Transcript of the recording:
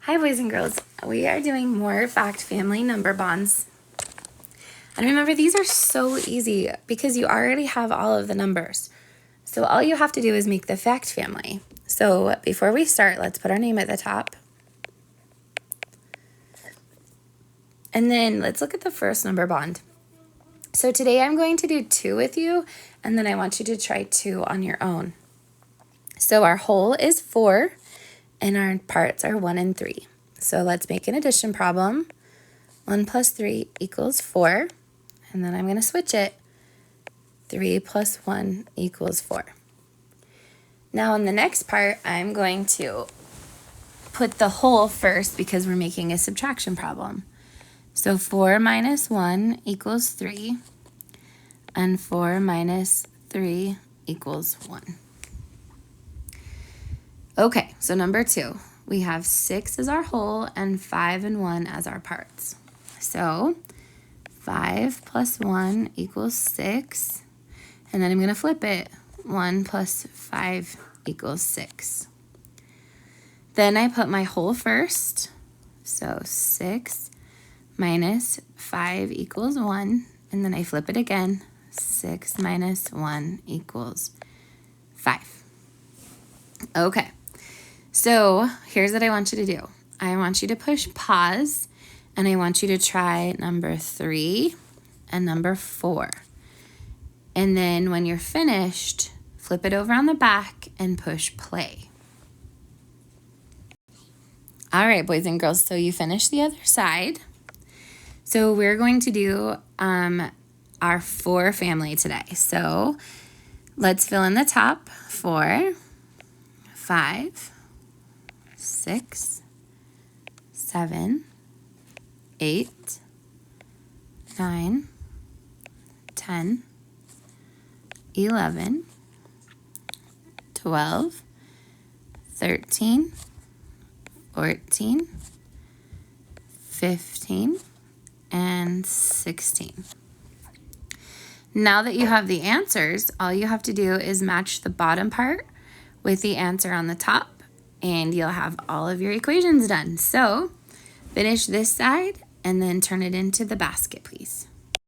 Hi boys and girls, we are doing more fact family number bonds. And remember, these are so easy because you already have all of the numbers. So all you have to do is make the fact family. So before we start, let's put our name at the top. And then let's look at the first number bond. So today I'm going to do 2 with you, and then I want you to try 2 on your own. So our whole is 4, and our parts are 1 and 3. So let's make an addition problem. 1 plus 3 equals 4. And then I'm going to switch it. 3 plus 1 equals 4. Now in the next part, I'm going to put the whole first because we're making a subtraction problem. So 4 minus 1 equals 3. And 4 minus 3 equals 1. Okay, so number 2. We have 6 as our whole and 5 and 1 as our parts. So 5 plus 1 equals 6. And then I'm going to flip it. 1 plus 5 equals 6. Then I put my whole first. So 6 minus 5 equals 1. And then I flip it again. 6 minus 1 equals 5. Okay. So here's what I want you to do. I want you to push pause, and I want you to try number 3 and number 4. And then when you're finished, flip it over on the back and push play. All right, boys and girls, so you finished the other side. So we're going to do our 4 family today. So let's fill in the top. 4, 5, 6, 7, 8, 9, 10, 11, 12, 13, 14, 15, and 16. Now that you have the answers, all you have to do is match the bottom part with the answer on the top, and you'll have all of your equations done. So finish this side and then turn it into the basket, please.